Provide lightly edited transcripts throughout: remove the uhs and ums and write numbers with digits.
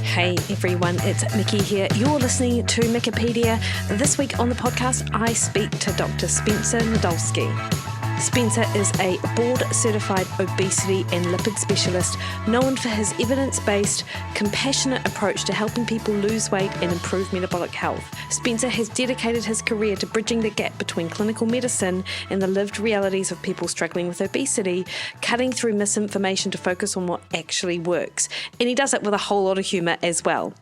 Hey everyone, it's Mikki here. You're listening to Mikkipedia. This week on the podcast, I speak to Dr. Spencer Nadolski. Spencer is a board-certified obesity and lipid specialist known for his evidence-based, compassionate approach to helping people lose weight and improve metabolic health. Spencer has dedicated his career to bridging the gap between clinical medicine and the lived realities of people struggling with obesity, cutting through misinformation to focus on what actually works. And he does it with a whole lot of humour as well.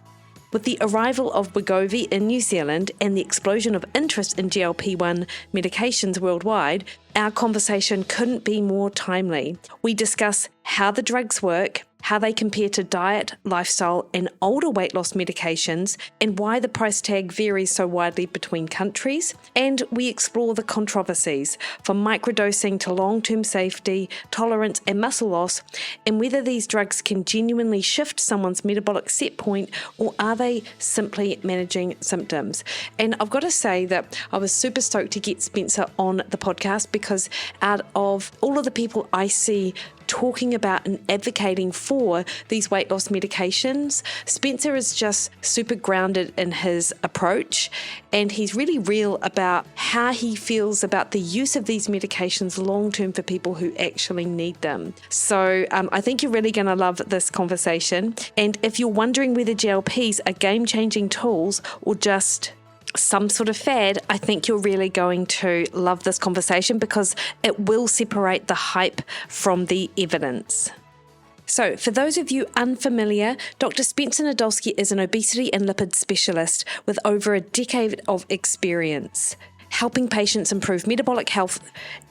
With the arrival of Wegovy in New Zealand and the explosion of interest in GLP-1 medications worldwide, our conversation couldn't be more timely. We discuss how the drugs work, how they compare to diet, lifestyle, and older weight loss medications, and why the price tag varies so widely between countries. And we explore the controversies, from microdosing to long-term safety, tolerance, and muscle loss, and whether these drugs can genuinely shift someone's metabolic set point, or are they simply managing symptoms. And I've got to say that I was super stoked to get Spencer on the podcast, because out of all of the people I see talking about and advocating for these weight loss medications, Spencer is just super grounded in his approach, and he's really real about how he feels about the use of these medications long term for people who actually need them. So I think you're really going to love this conversation. And if you're wondering whether GLPs are game-changing tools or just some sort of fad, I think you're really going to love this conversation, because it will separate the hype from the evidence. So, for those of you unfamiliar, Dr. Spencer Nadolski is an obesity and lipid specialist with over a decade of experience helping patients improve metabolic health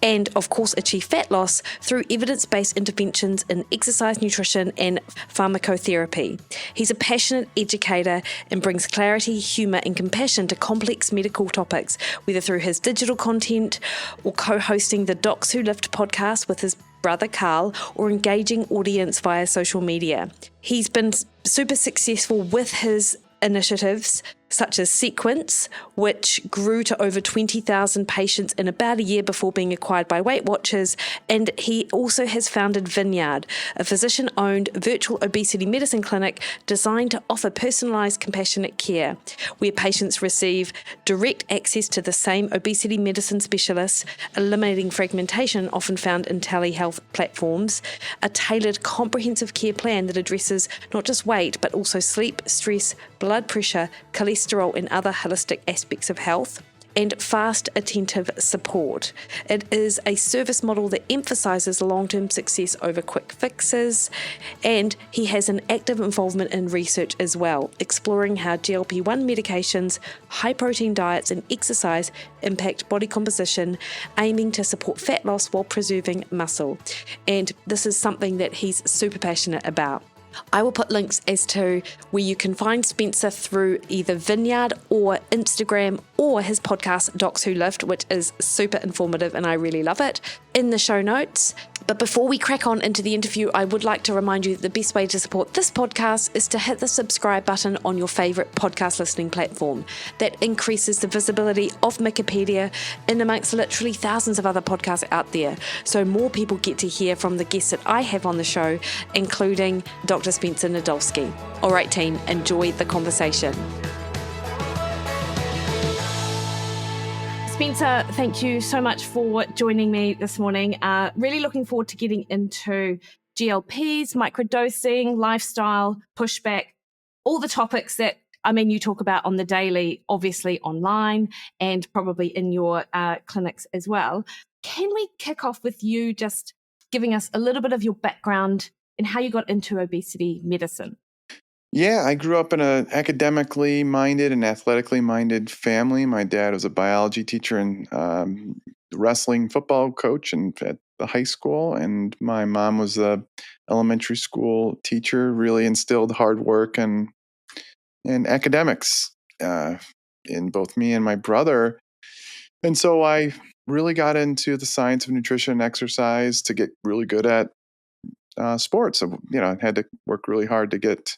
and, of course, achieve fat loss through evidence-based interventions in exercise, nutrition, and pharmacotherapy. He's a passionate educator and brings clarity, humour, and compassion to complex medical topics, whether through his digital content or co-hosting the Docs Who Lift podcast with his brother Carl, or engaging audience via social media. He's been super successful with his initiatives such as Sequence, which grew to over 20,000 patients in about a year before being acquired by Weight Watchers, and he also has founded Vineyard, a physician-owned virtual obesity medicine clinic designed to offer personalised, compassionate care, where patients receive direct access to the same obesity medicine specialists, eliminating fragmentation often found in telehealth platforms, a tailored comprehensive care plan that addresses not just weight, but also sleep, stress, blood pressure, cholesterol, and other holistic aspects of health, and fast, attentive support. It is a service model that emphasises long-term success over quick fixes, and he has an active involvement in research as well, exploring how GLP-1 medications, high-protein diets, and exercise impact body composition, aiming to support fat loss while preserving muscle. And this is something that he's super passionate about. I will put links as to where you can find Spencer through either Vineyard or Instagram or his podcast, Docs Who Lift, which is super informative and I really love it, in the show notes. But before we crack on into the interview, I would like to remind you that the best way to support this podcast is to hit the subscribe button on your favourite podcast listening platform. That increases the visibility of Mikkipedia in amongst literally thousands of other podcasts out there. So more people get to hear from the guests that I have on the show, including Dr. Spencer Nadolski. All right, team, enjoy the conversation. Spencer, thank you so much for joining me this morning. Really looking forward to getting into GLPs, microdosing, lifestyle, pushback, all the topics that, you talk about on the daily, obviously online and probably in your clinics as well. Can we kick off with you just giving us a little bit of your background and how you got into obesity medicine? Yeah, I grew up in an academically minded and athletically minded family. My dad was a biology teacher and wrestling football coach at the high school, and my mom was a elementary school teacher. Really instilled hard work and academics in both me and my brother. And so I really got into the science of nutrition and exercise to get really good at sports. So, I had to work really hard to get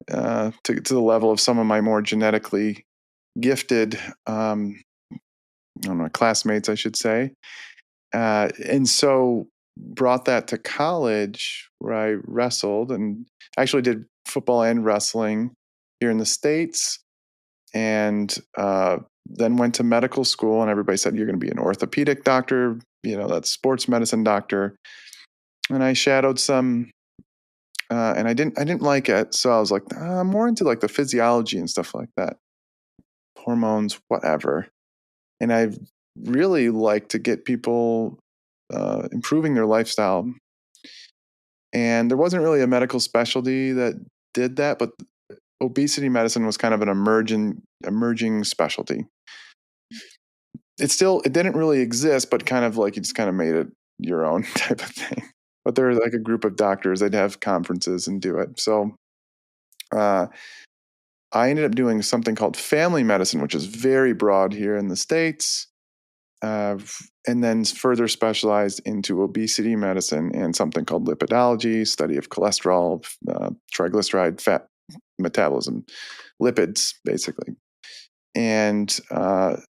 to the level of some of my more genetically gifted classmates, I should say. And so brought that to college, where I wrestled and actually did football and wrestling here in the States, and then went to medical school, and everybody said, you're going to be an orthopedic doctor, that's sports medicine doctor. And I shadowed some, and I didn't like it. So I was like, I'm more into like the physiology and stuff like that, hormones, whatever. And I really like to get people improving their lifestyle. And there wasn't really a medical specialty that did that, but obesity medicine was kind of an emerging specialty. It didn't really exist, but kind of like you just kind of made it your own type of thing. But there was like a group of doctors, they'd have conferences and do it. So I ended up doing something called family medicine, which is very broad here in the States, and then further specialized into obesity medicine and something called lipidology, study of cholesterol, triglyceride, fat metabolism, lipids, basically. And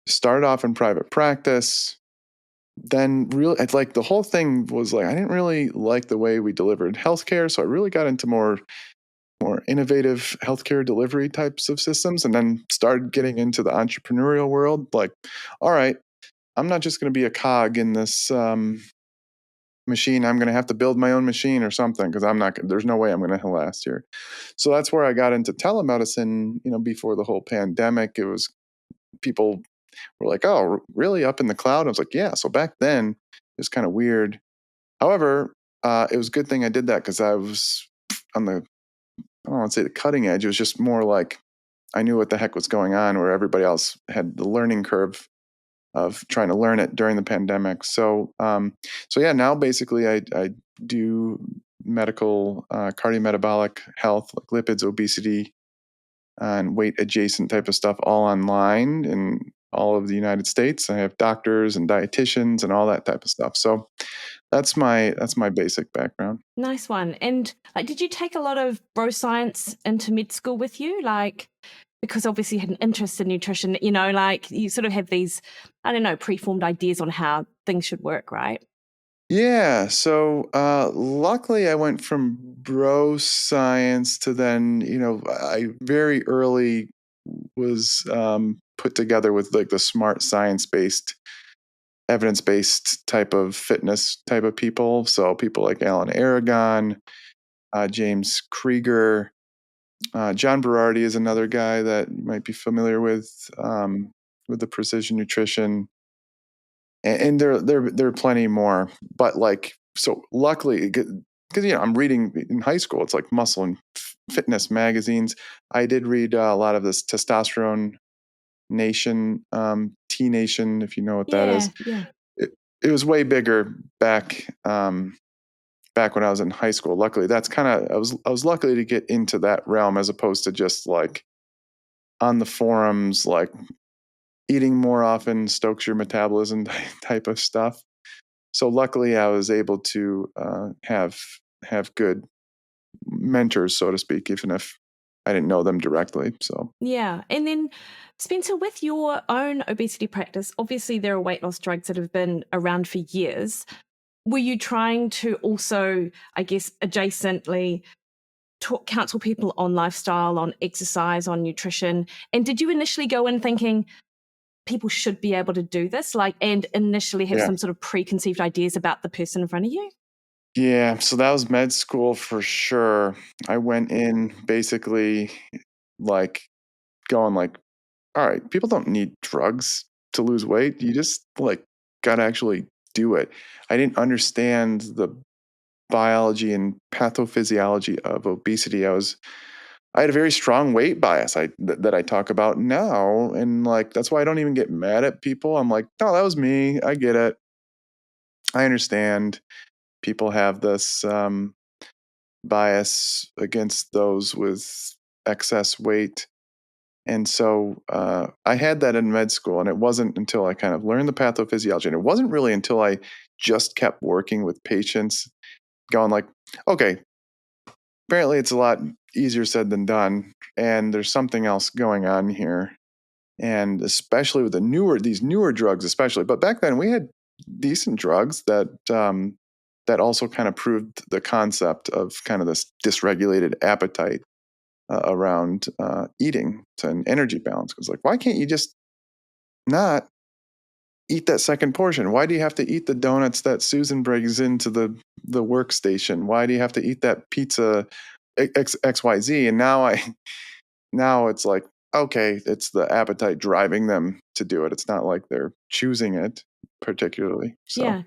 started off in private practice. Then like the whole thing was like, I didn't really like the way we delivered healthcare. So I really got into more innovative healthcare delivery types of systems, and then started getting into the entrepreneurial world. Like, all right, I'm not just going to be a cog in this machine. I'm going to have to build my own machine or something, because there's no way I'm going to last here. So that's where I got into telemedicine, before the whole pandemic. It was, people were like, oh, really, up in the cloud? I was like, yeah. So back then it was kind of weird. However, it was a good thing I did that, because I was on the, I don't want to say the cutting edge. It was just more like I knew what the heck was going on, where everybody else had the learning curve of trying to learn it during the pandemic. So yeah, now basically I do medical cardiometabolic health, like lipids, obesity, and weight adjacent type of stuff, all online in all of the United States. I have doctors and dietitians and all that type of stuff. So that's my basic background. Nice one. And did you take a lot of bro science into med school with you? Because obviously you had an interest in nutrition, you sort of have these, I don't know, preformed ideas on how things should work, right? Yeah. So luckily I went from bro science to then, I very early was put together with like the smart science-based, evidence-based type of fitness type of people. So people like Alan Aragon, James Krieger, John Berardi is another guy that you might be familiar with the precision nutrition. And there are plenty more, but like, so luckily, because I'm reading in high school, it's like muscle and fitness magazines. I did read a lot of this Testosterone Nation, T Nation, if you know what that is. Yeah. It was way bigger back back when I was in high school. Luckily, that's kind of, I was lucky to get into that realm, as opposed to just like on the forums, like eating more often stokes your metabolism type of stuff. So luckily, I was able to have good mentors, so to speak, even if I didn't know them directly. So Yeah. And then, Spencer, with your own obesity practice, obviously there are weight loss drugs that have been around for years. Were you trying to also, I guess, adjacently counsel people on lifestyle, on exercise, on nutrition? And did you initially go in thinking people should be able to do this, and initially have some sort of preconceived ideas about the person in front of you? Yeah, so that was med school for sure. I went in basically like going like, all right, people don't need drugs to lose weight. You just like got to actually do it. I didn't understand the biology and pathophysiology of obesity. I had a very strong weight bias that I talk about now, and like that's why I don't even get mad at people. I'm like, no, that was me. I get it. I understand. People have this bias against those with excess weight. And so I had that in med school, and it wasn't until I kind of learned the pathophysiology, and it wasn't really until I just kept working with patients, going like, okay, apparently it's a lot easier said than done, and there's something else going on here. And especially with these newer drugs, especially, but back then we had decent drugs that also kind of proved the concept of kind of this dysregulated appetite. around eating to an energy balance. Because like, why can't you just not eat that second portion? Why do you have to eat the donuts that Susan brings into the workstation? Why do you have to eat that pizza XYZ? And now it's like, okay, it's the appetite driving them to do it. It's not like they're choosing it particularly. So Yeah.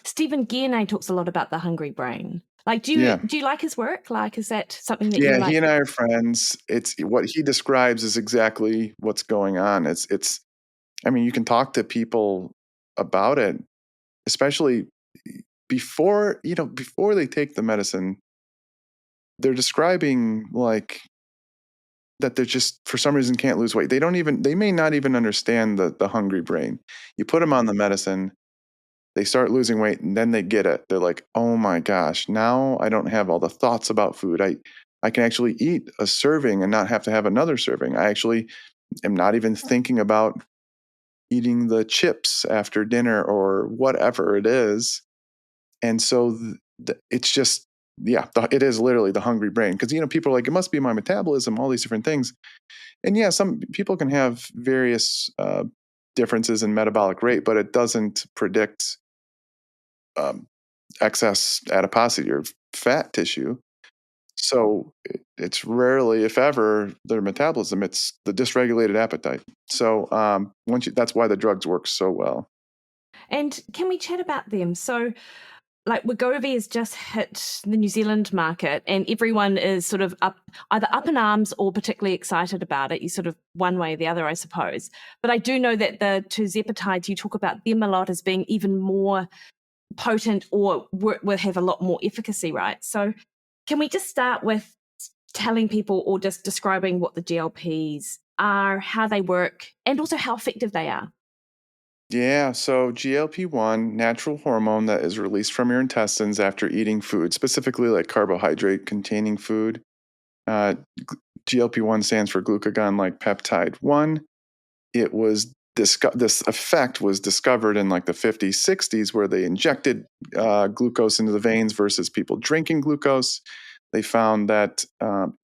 Stephen Guyenet talks a lot about the hungry brain. Like, do yeah. you like his work? Like, is that something that you Yeah, like? he and I are friends. It's what he describes is exactly what's going on. It's I mean, you can talk to people about it, especially before they take the medicine. They're describing like that they're just for some reason can't lose weight. They may not even understand the hungry brain. You put them on the medicine, they start losing weight, and then they get it. They're like, "Oh my gosh, now I don't have all the thoughts about food. I can actually eat a serving and not have to have another serving. I actually am not even thinking about eating the chips after dinner or whatever it is." And so it's just it is literally the hungry brain, because people are like, it must be my metabolism, all these different things. And yeah, some people can have various differences in metabolic rate, but it doesn't predict um, excess adiposity or fat tissue. So it's rarely, if ever, their metabolism. It's the dysregulated appetite. So that's why the drugs work so well. And can we chat about them? So, like, Wegovy has just hit the New Zealand market, and everyone is sort of either up in arms or particularly excited about it. You sort of one way or the other, I suppose. But I do know that the tirzepatides, you talk about them a lot as being even more potent or will have a lot more efficacy, right? So can we just start with telling people or just describing what the GLPs are, how they work, and also how effective they are? Yeah, so GLP-1, natural hormone that is released from your intestines after eating food, specifically like carbohydrate containing food. Uh, GLP-1 stands for glucagon like peptide 1. This effect was discovered in like the 50s, 60s, where they injected glucose into the veins versus people drinking glucose. They found that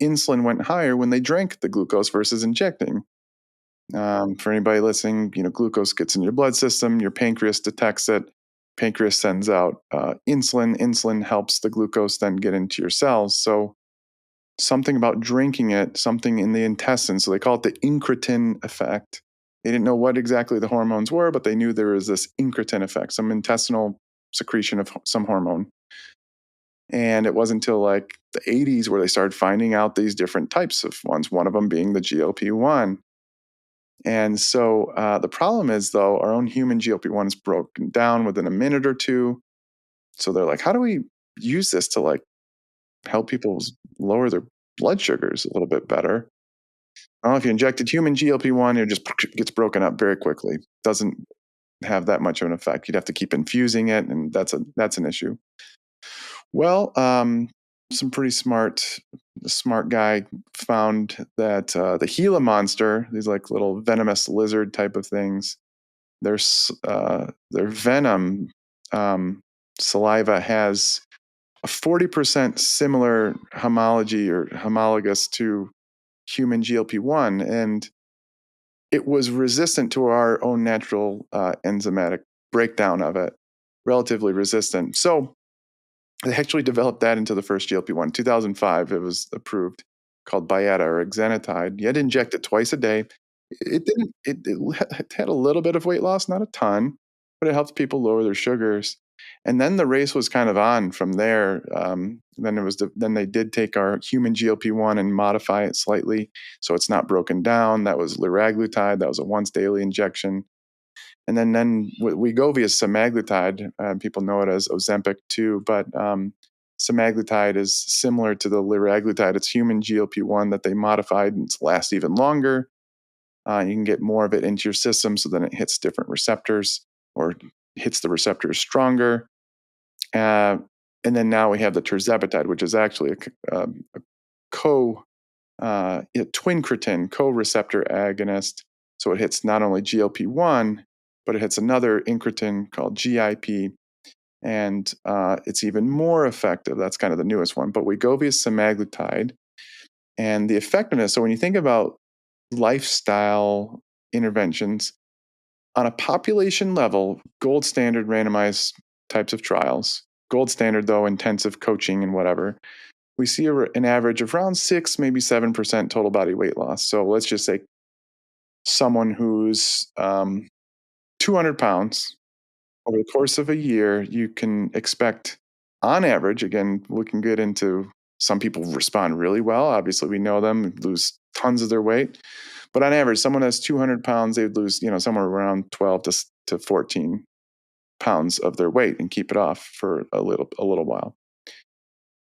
insulin went higher when they drank the glucose versus injecting. For anybody listening, glucose gets in your blood system, your pancreas detects it. Pancreas sends out insulin. Insulin helps the glucose then get into your cells. So something about drinking it, something in the intestines. So they call it the incretin effect. They didn't know what exactly the hormones were, but they knew there was this incretin effect, some intestinal secretion of some hormone. And it wasn't until like the 80s where they started finding out these different types of ones, one of them being the GLP-1. And so the problem is, though, our own human GLP-1 is broken down within a minute or two. So they're like, how do we use this to like help people lower their blood sugars a little bit better? Well, if you injected human GLP-1, it just gets broken up very quickly. Doesn't have that much of an effect. You'd have to keep infusing it, and that's an issue. Well, some pretty smart guy found that the Gila monster, these like little venomous lizard type of things, their venom saliva has a 40% similar homology or homologous to human GLP-1, and it was resistant to our own natural enzymatic breakdown of it, relatively resistant. So they actually developed that into the first GLP-1. 2005, it was approved, called Byetta or exenatide. You had to inject it twice a day. It didn't. It had a little bit of weight loss, not a ton, but it helped people lower their sugars. And then the race was kind of on from there. Then they did take our human GLP-1 and modify it slightly, so it's not broken down. That was liraglutide. That was a once daily injection. And then Wegovy is semaglutide. People know it as Ozempic too, but semaglutide is similar to the liraglutide. It's human GLP-1 that they modified and it lasts even longer. You can get more of it into your system, so then it hits different receptors or hits the receptors stronger. Uh, and then now we have the tirzepatide, which is actually a co twincretin co-receptor agonist. So it hits not only GLP-1, but it hits another incretin called GIP, and it's even more effective. That's kind of the newest one. But Wegovy is semaglutide. and the effectiveness. So when you think about lifestyle interventions on a population level, gold standard randomized types of trials, gold standard though, intensive coaching and whatever, we see an average of around 6, maybe 7% total body weight loss. So let's just say someone who's 200 pounds over the course of a year, you can expect on average, again, we can get into some people respond really well. Obviously, we know them lose tons of their weight. But on average, someone that's 200 pounds, they would lose, somewhere around 12 to 14 pounds of their weight and keep it off for a little while.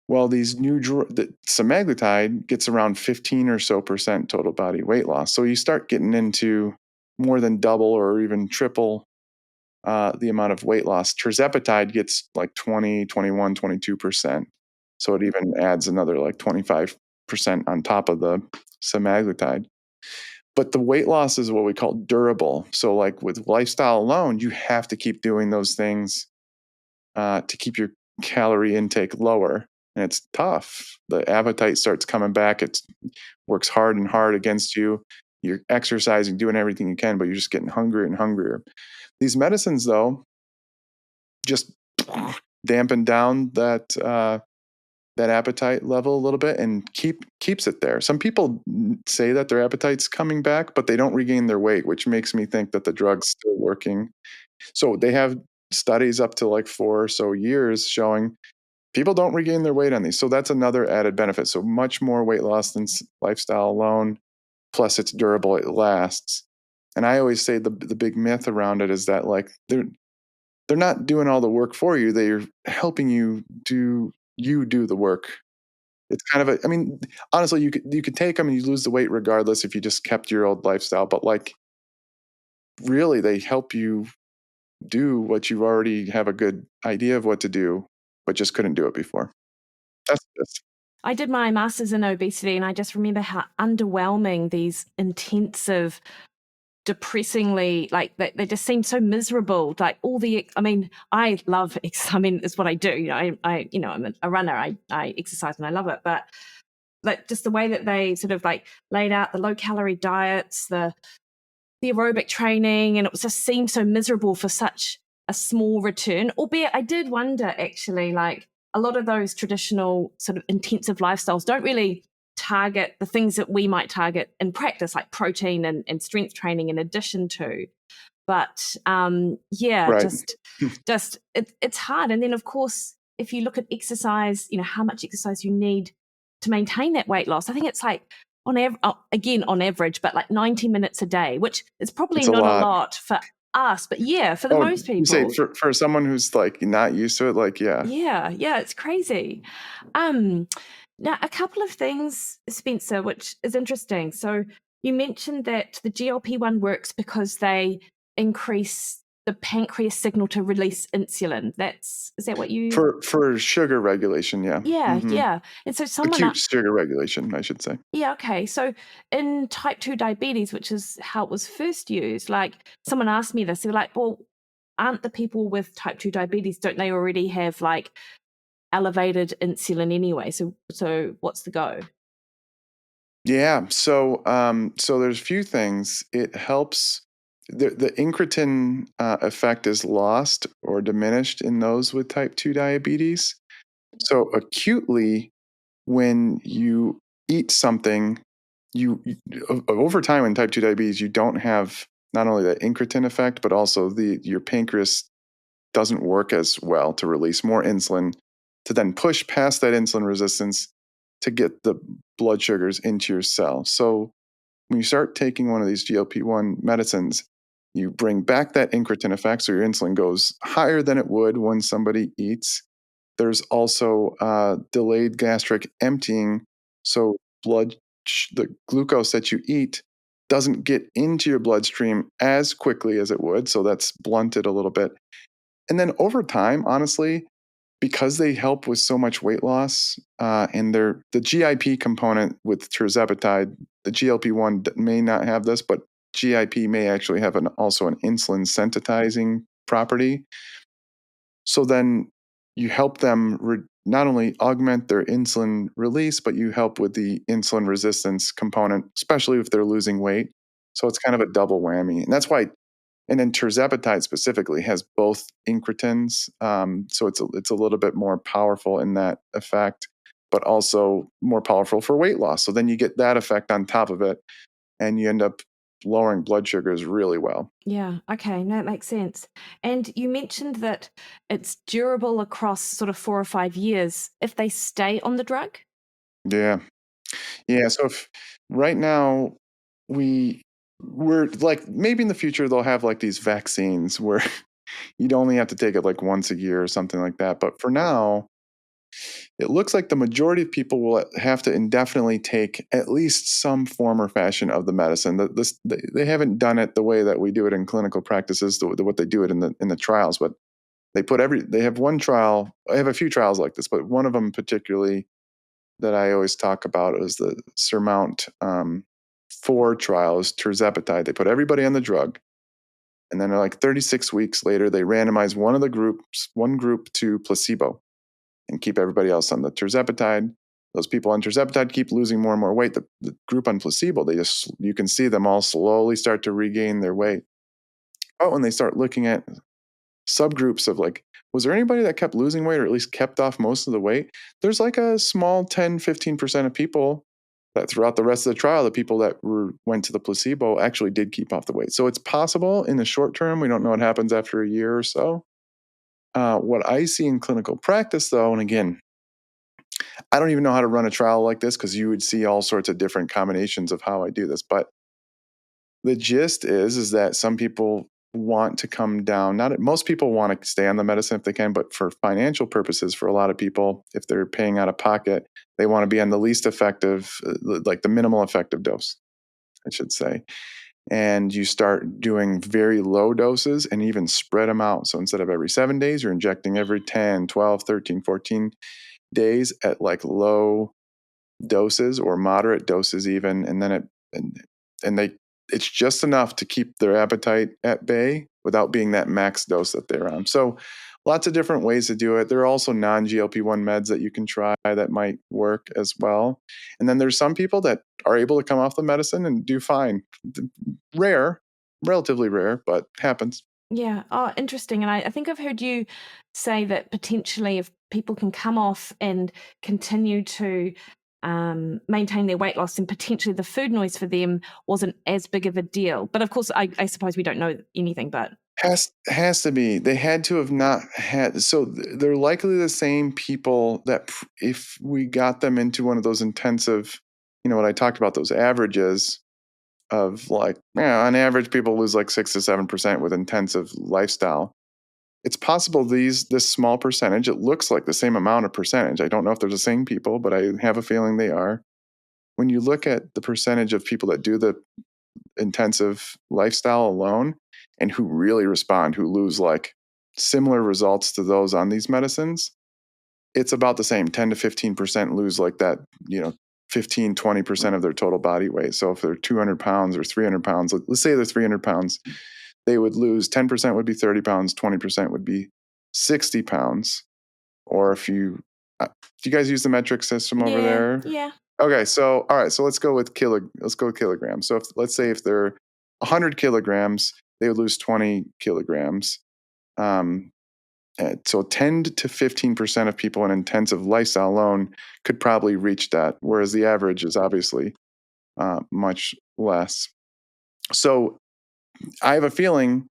Well, these the semaglutide gets around 15 or so percent total body weight loss. So you start getting into more than double or even triple the amount of weight loss. Tirzepatide gets like 20, 21, 22%. So it even adds another like 25% on top of the semaglutide. But the weight loss is what we call durable. So like with lifestyle alone, you have to keep doing those things to keep your calorie intake lower. And it's tough. The appetite starts coming back. It works hard and hard against you. You're exercising, doing everything you can, but you're just getting hungrier and hungrier. These medicines, though, just dampen down that appetite level a little bit and keeps it there. Some people say that their appetite's coming back, but they don't regain their weight, which makes me think that the drug's still working. So they have studies up to like 4 or so years showing people don't regain their weight on these. So that's another added benefit. So much more weight loss than lifestyle alone. Plus it's durable, it lasts. And I always say the big myth around it is that like they're not doing all the work for you. They're helping you do the work. It's kind of honestly, you could take them and you lose the weight regardless if you just kept your old lifestyle. But like, really, they help you do what you already have a good idea of what to do, but just couldn't do it before. That's this. I did my master's in obesity, and I just remember how underwhelming these intensive, depressingly, like they just seem so miserable. Like I love it's what I do. I'm a runner. I exercise and I love it, but like just the way that they sort of like laid out the low calorie diets, the aerobic training, and it just seemed so miserable for such a small return. Albeit I did wonder actually, like a lot of those traditional sort of intensive lifestyles don't really target the things that we might target in practice, like protein and strength training in addition to. But Right. it's hard. And then of course, if you look at exercise, how much exercise you need to maintain that weight loss. I think it's like on average, but like 90 minutes a day, which is probably It's a not a lot. lot for us, but yeah, for most people. You say for someone who's like not used to it, like Yeah, it's crazy. Now a couple of things, Spencer, which is interesting. So you mentioned that the GLP-1 works because they increase the pancreas signal to release insulin. Is that what you for sugar regulation? Yeah. Yeah, Mm-hmm. yeah. And so Acute sugar regulation, I should say. Yeah, okay. So in type 2 diabetes, which is how it was first used, like someone asked me this, they were like, well, aren't the people with type 2 diabetes, don't they already have like elevated insulin anyway? So what's the go? Yeah. So there's a few things. It helps. The incretin effect is lost or diminished in those with type 2 diabetes. So acutely, when you eat something, you over time in type 2 diabetes, you don't have not only the incretin effect, but also your pancreas doesn't work as well to release more insulin to then push past that insulin resistance to get the blood sugars into your cell. So when you start taking one of these GLP-1 medicines, you bring back that incretin effect, so your insulin goes higher than it would when somebody eats. There's also delayed gastric emptying, so the glucose that you eat doesn't get into your bloodstream as quickly as it would, so that's blunted a little bit. And then over time, honestly, because they help with so much weight loss, and the GIP component with tirzepatide, the GLP-1 may not have this, but GIP may actually have also an insulin sensitizing property. So then you help them not only augment their insulin release, but you help with the insulin resistance component, especially if they're losing weight. So it's kind of a double whammy. And that's why, and then tirzepatide specifically has both incretins. So it's a little bit more powerful in that effect, but also more powerful for weight loss. So then you get that effect on top of it, and you end up lowering blood sugars really well. Yeah. Okay. No, it makes sense. And you mentioned that it's durable across sort of 4 or 5 years if they stay on the drug. Yeah. Yeah. So if right now we're like, maybe in the future they'll have like these vaccines where you'd only have to take it like once a year or something like that. But for now, it looks like the majority of people will have to indefinitely take at least some form or fashion of the medicine. They haven't done it the way that we do it in clinical practices, what they do it in the trials. But they have one trial. I have a few trials like this, but one of them particularly that I always talk about is the Surmount 4 trial is tirzepatide. They put everybody on the drug, and then like 36 weeks later, they randomize one group to placebo, and keep everybody else on the tirzepatide. Those people on tirzepatide keep losing more and more weight. The group on placebo, you can see them all slowly start to regain their weight. But when they start looking at subgroups of like, was there anybody that kept losing weight or at least kept off most of the weight? There's like a small 10-15% of people that throughout the rest of the trial, the people that went to the placebo actually did keep off the weight. So it's possible in the short term. We don't know what happens after a year or so. What I see in clinical practice, though, and again, I don't even know how to run a trial like this because you would see all sorts of different combinations of how I do this. But the gist is that some people want to come down. Not most people want to stay on the medicine if they can, but for financial purposes, for a lot of people, if they're paying out of pocket, they want to be on the least effective, like the minimal effective dose, I should say. And you start doing very low doses and even spread them out. So instead of every 7 days, you're injecting every 10, 12, 13, 14 days at like low doses or moderate doses even, and then and they it's just enough to keep their appetite at bay without being that max dose that they're on. So lots of different ways to do it. There are also non-GLP-1 meds that you can try that might work as well. And then there's some people that are able to come off the medicine and do fine. Rare, relatively rare, but happens. Yeah. Oh, interesting. And I think I've heard you say that potentially if people can come off and continue to maintain their weight loss, then potentially the food noise for them wasn't as big of a deal. But of course, I suppose we don't know anything, but Has to be. They had to have not had. So they're likely the same people that if we got them into one of those intensive, what I talked about, those averages of like, on average, people lose like 6 to 7% with intensive lifestyle. It's possible this small percentage, it looks like the same amount of percentage. I don't know if they're the same people, but I have a feeling they are. When you look at the percentage of people that do the intensive lifestyle alone and who really respond, who lose like similar results to those on these medicines, it's about the same. 10 to 15% lose like that, 15, 20% of their total body weight. So if they're 200 pounds or 300 pounds, let's say they're 300 pounds, they would lose 10% would be 30 pounds, 20% would be 60 pounds. Or if you, do you guys use the metric system over there? yeah. Okay, so all right, so let's go with kilograms. So let's say if they're 100 kilograms, they would lose 20 kilograms. So 10 to 15% of people in intensive lifestyle alone could probably reach that, whereas the average is obviously much less. So I have a feeling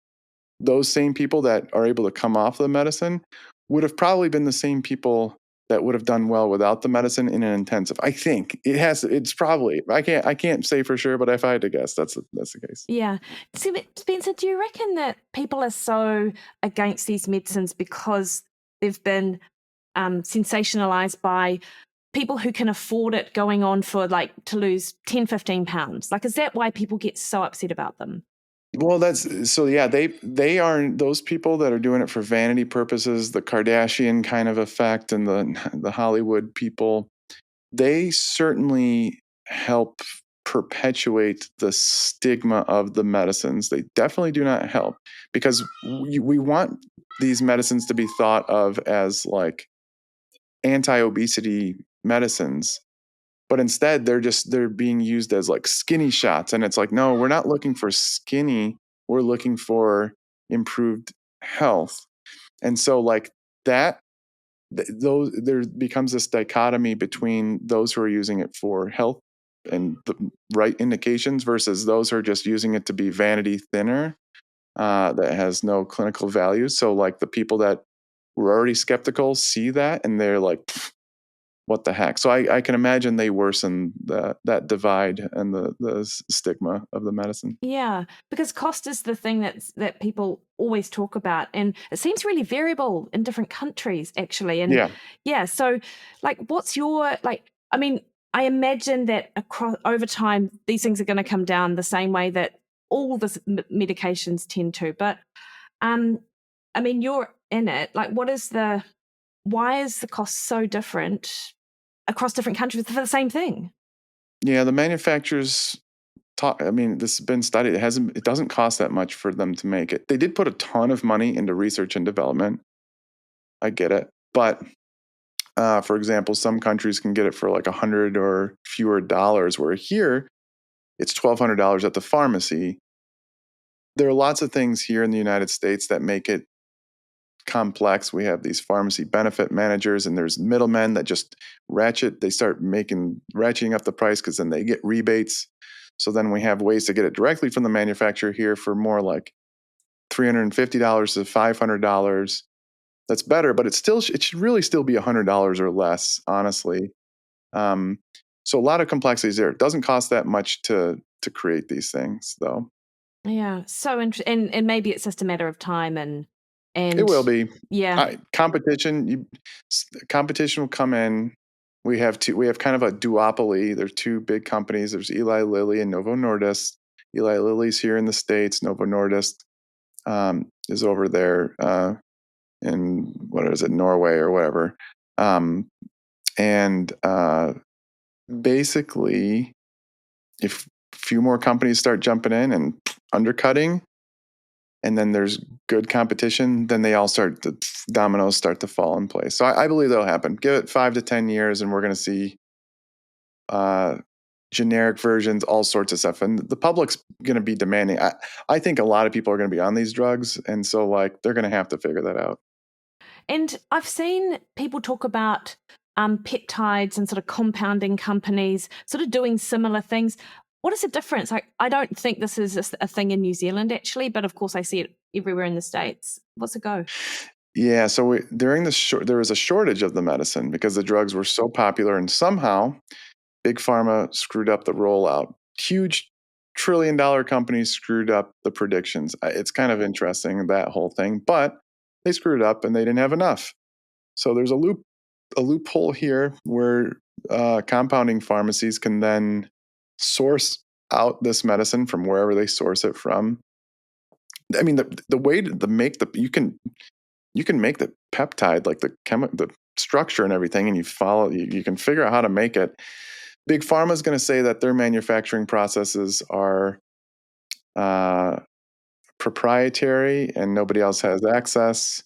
those same people that are able to come off the medicine would have probably been the same people that would have done well without the medicine in an intensive. I think it's probably, I can't say for sure, but if I had to guess, that's the case. Yeah. See, but Spencer, do you reckon that people are so against these medicines because they've been sensationalized by people who can afford it going on for to lose 10, 15 pounds? Like, is that why people get so upset about them? Well, yeah, they are those people that are doing it for vanity purposes, the Kardashian kind of effect and the Hollywood people. They certainly help perpetuate the stigma of the medicines. They definitely do not help because we want these medicines to be thought of as like anti-obesity medicines, but instead they're being used as like skinny shots. And it's like, no, we're not looking for skinny. We're looking for improved health. And so like that, those there becomes this dichotomy between those who are using it for health and the right indications versus those who are just using it to be vanity thinner, that has no clinical value. So like the people that were already skeptical see that and they're like, what the heck? So I can imagine they worsen that divide and the stigma of the medicine. Yeah, because cost is the thing that people always talk about, and it seems really variable in different countries, actually. And Yeah. yeah, so like, what's your like? I mean, I imagine that across over time, these things are going to come down the same way that all the medications tend to. But um, I mean, you're in it. Like, why is the cost so different across different countries for the same thing? Yeah, the manufacturers talk. I mean, this has been studied. It doesn't cost that much for them to make it. They did put a ton of money into research and development. I get it. But for example, some countries can get it for like $100 or fewer dollars, where here it's $1,200 at the pharmacy. There are lots of things here in the United States that make it complex. We have these pharmacy benefit managers, and there's middlemen that just they start ratcheting up the price because then they get rebates. So then we have ways to get it directly from the manufacturer here for more like $350 to $500. That's better, but it should really still be $100 or less, honestly. Um, so a lot of complexities there. It doesn't cost that much to create these things, though. Yeah, so interesting, and maybe it's just a matter of time, It and will be. yeah, Competition will come in. We have kind of a duopoly. There's two big companies. There's Eli Lilly and Novo Nordisk. Eli Lilly's here in the States. Novo Nordisk is over there in, what is it, Norway or whatever. And basically, if a few more companies start jumping in and undercutting, and then there's good competition, then the dominoes start to fall in place. So I believe that'll happen. Give it 5 to 10 years, and we're going to see uh, generic versions, all sorts of stuff, and the public's going to be demanding. I think a lot of people are going to be on these drugs, and so like they're going to have to figure that out. and I've seen people talk about peptides and sort of compounding companies sort of doing similar things. What is the difference? I don't think this is a thing in New Zealand actually, but of course I see it everywhere in the States. What's it go? Yeah, so there was a shortage of the medicine because the drugs were so popular, and somehow Big Pharma screwed up the rollout. Huge trillion-dollar companies screwed up the predictions. It's kind of interesting, that whole thing, but they screwed up and they didn't have enough. So there's a loophole here where compounding pharmacies can then source out this medicine from wherever they source it from. I mean, the way to make you can make the peptide, like the structure and everything, and you can figure out how to make it. Big Pharma is going to say that their manufacturing processes are uh, proprietary and nobody else has access.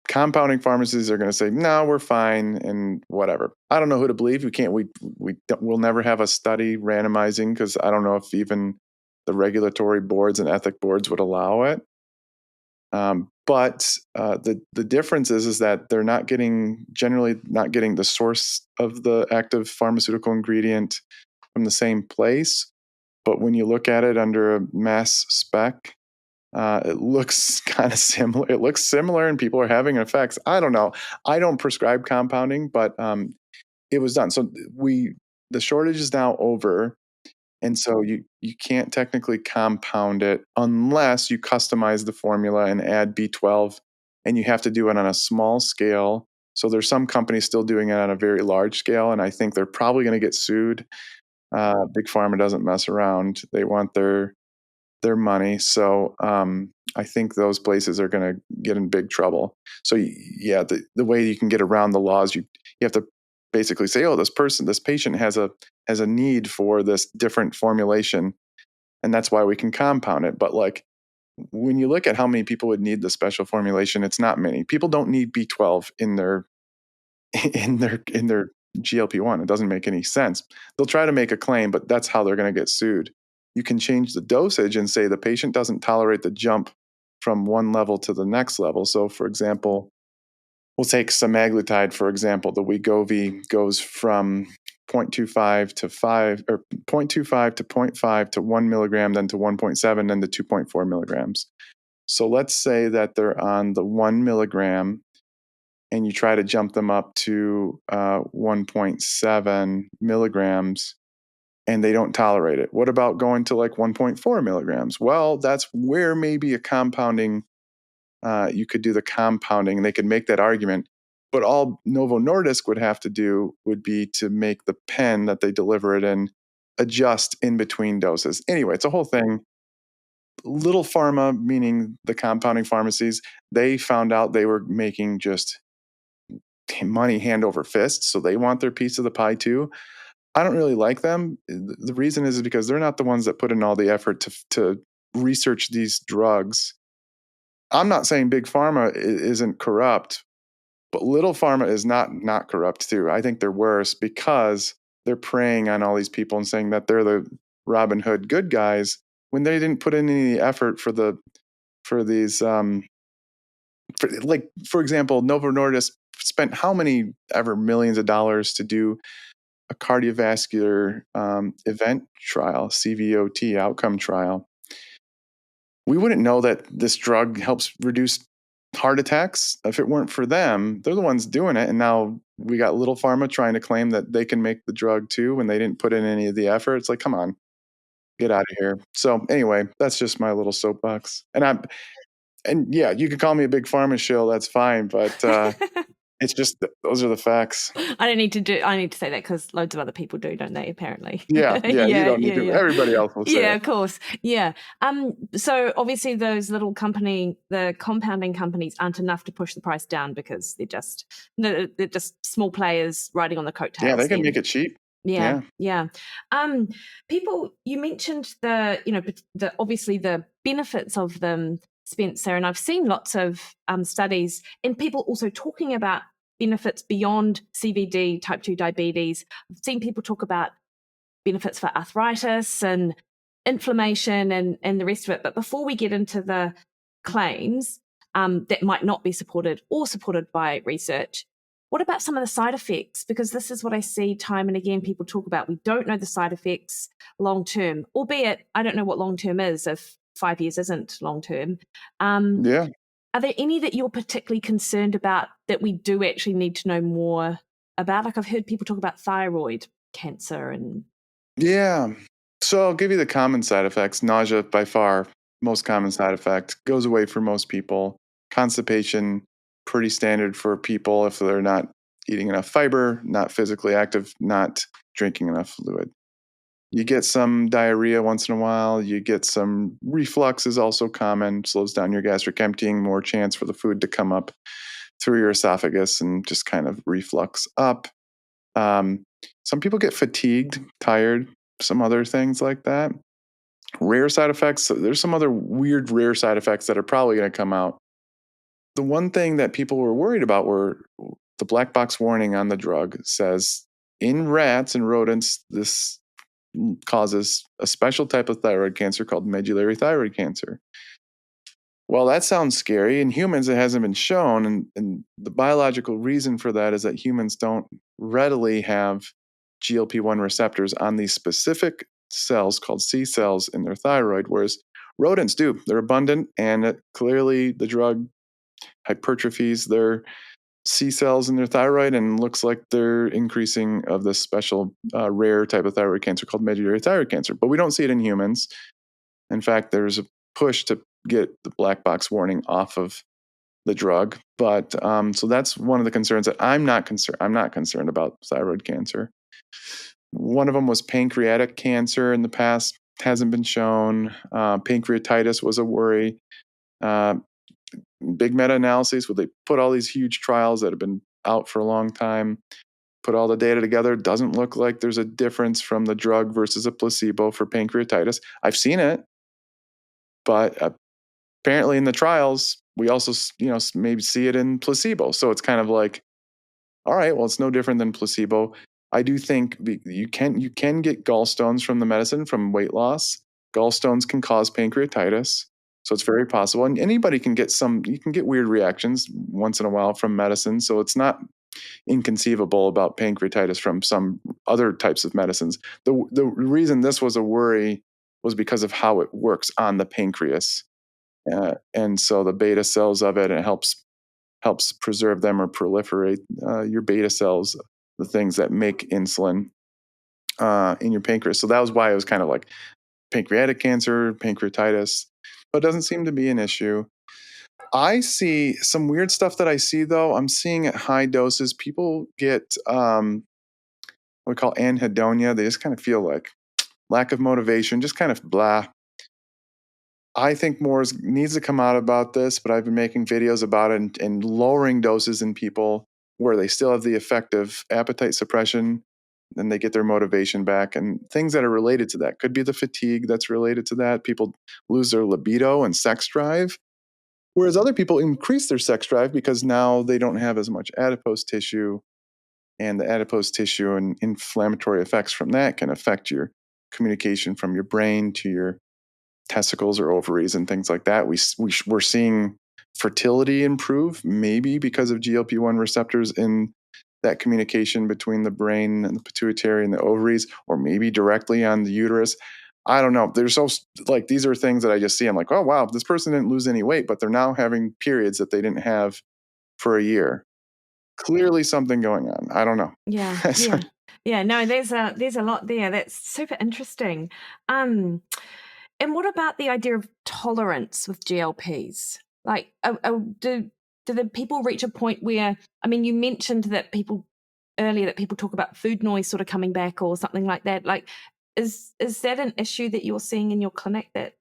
Compounding pharmacies are going to say, no, we're fine and whatever. I don't know who to believe. We'll never have a study randomizing, because I don't know if even the regulatory boards and ethic boards would allow it. But the difference is that they're generally not getting the source of the active pharmaceutical ingredient from the same place. But when you look at it under a mass spec, it looks kind of similar. It looks similar, and people are having effects. I don't know. I don't prescribe compounding, but it was done. So the shortage is now over, and so you can't technically compound it unless you customize the formula and add B12, and you have to do it on a small scale. So there's some companies still doing it on a very large scale, and I think they're probably going to get sued. Big Pharma doesn't mess around. They want their money. So I think those places are going to get in big trouble. So yeah, the way you can get around the laws, you have to basically say, oh, this patient has a need for this different formulation, and that's why we can compound it. But like when you look at how many people would need the special formulation, it's not many. People don't need B12 in their in their GLP-1. It doesn't make any sense. They'll try to make a claim, but that's how they're going to get sued. You can change the dosage and say the patient doesn't tolerate the jump from one level to the next level. So, for example, we'll take semaglutide, for example. The Wegovy goes from 0.25 to 5, or 0.25 to 0.5 to 1 milligram, then to 1.7, then to 2.4 milligrams. So let's say that they're on the 1 milligram and you try to jump them up to 1.7 milligrams and they don't tolerate it. What about going to like 1.4 milligrams? Well, that's where maybe a compounding, you could do the compounding and they could make that argument. But all Novo Nordisk would have to do would be to make the pen that they deliver it in adjust in between doses. Anyway, it's a whole thing. Little Pharma, meaning the compounding pharmacies, they found out they were making just money hand over fist. So they want their piece of the pie too. I don't really like them. The reason is because they're not the ones that put in all the effort to research these drugs. I'm not saying big pharma isn't corrupt, but little pharma is not corrupt too. I think they're worse because they're preying on all these people and saying that they're the Robin Hood good guys when they didn't put in any effort for these for example, Novo Nordisk spent how many ever millions of dollars to do a cardiovascular event trial, CVOT outcome trial. We wouldn't know that this drug helps reduce heart attacks if it weren't for them. They're the ones doing it. And now we got Little Pharma trying to claim that they can make the drug too when they didn't put in any of the effort. It's like, come on, get out of here. So anyway, that's just my little soapbox. And yeah, you could call me a big pharma shill. That's fine. But it's just those are the facts. I need to say that because loads of other people do, don't they? Apparently. Yeah, you don't need to. Yeah. Everybody else will say it. Yeah, of course. Yeah. So obviously those little the compounding companies aren't enough to push the price down because they're just small players riding on the coattails. Yeah, they can make it cheap. Yeah. People, you mentioned the obviously the benefits of them, Spencer, and I've seen lots of studies and people also talking about benefits beyond CVD, type 2 diabetes. I've seen people talk about benefits for arthritis and inflammation and the rest of it. But before we get into the claims that might not be supported or supported by research, what about some of the side effects? Because this is what I see time and again people talk about. We don't know the side effects long term, albeit I don't know what long term is if 5 years isn't long term. Yeah. Are there any that you're particularly concerned about that we do actually need to know more about? Like I've heard people talk about thyroid cancer and... Yeah. So I'll give you the common side effects. Nausea, by far, most common side effect, goes away for most people. Constipation, pretty standard for people if they're not eating enough fiber, not physically active, not drinking enough fluid. You get some diarrhea once in a while. You get some reflux is also common, slows down your gastric emptying, more chance for the food to come up through your esophagus and just kind of reflux up. Some people get fatigued, tired, some other things like that. Rare side effects, there's some other weird rare side effects that are probably going to come out. The one thing that people were worried about were the black box warning on the drug says in rats and rodents, this causes a special type of thyroid cancer called medullary thyroid cancer. Well, that sounds scary. In humans, it hasn't been shown. And the biological reason for that is that humans don't readily have GLP-1 receptors on these specific cells called C cells in their thyroid, whereas rodents do. They're abundant, and clearly the drug hypertrophies their C cells in their thyroid and looks like they're increasing of this special rare type of thyroid cancer called medullary thyroid cancer. But we don't see it in humans. In fact, there's a push to get the black box warning off of the drug. But so that's one of the concerns that I'm not concerned about thyroid cancer. One of them was pancreatic cancer in the past, hasn't been shown. Pancreatitis was a worry. Big meta-analyses where they put all these huge trials that have been out for a long time, put all the data together. Doesn't look like there's a difference from the drug versus a placebo for pancreatitis. I've seen it, but apparently in the trials, we also, maybe see it in placebo. So it's kind of like, all right, well, it's no different than placebo. I do think you can get gallstones from the medicine from weight loss. Gallstones can cause pancreatitis, so it's very possible. And anybody can get you can get weird reactions once in a while from medicine. So it's not inconceivable about pancreatitis from some other types of medicines. The reason this was a worry was because of how it works on the pancreas. And so the beta cells of it helps preserve them or proliferate your beta cells, the things that make insulin in your pancreas. So that was why it was kind of like pancreatic cancer, pancreatitis, but it doesn't seem to be an issue. I see some weird stuff that I see though. I'm seeing at high doses, people get what we call anhedonia. They just kind of feel like lack of motivation, just kind of blah. I think more needs to come out about this, but I've been making videos about it and lowering doses in people where they still have the effect of appetite suppression, then they get their motivation back, and things that are related to that. Could be the fatigue that's related to that. People lose their libido and sex drive, whereas other people increase their sex drive because now they don't have as much adipose tissue, and the adipose tissue and inflammatory effects from that can affect your communication from your brain to your testicles or ovaries and things like that. We're seeing fertility improve, maybe because of GLP-1 receptors in that communication between the brain and the pituitary and the ovaries, or maybe directly on the uterus. I don't know. There's so like these are things that I just see. I'm like, oh wow, this person didn't lose any weight, but they're now having periods that they didn't have for a year. Clearly something going on. I don't know. Yeah. No, there's a lot there. That's super interesting. And what about the idea of tolerance with GLPs? Like, do the people reach a point where, I mean, you mentioned that people earlier that people talk about food noise sort of coming back or something like that. Like, is that an issue that you're seeing in your clinic? That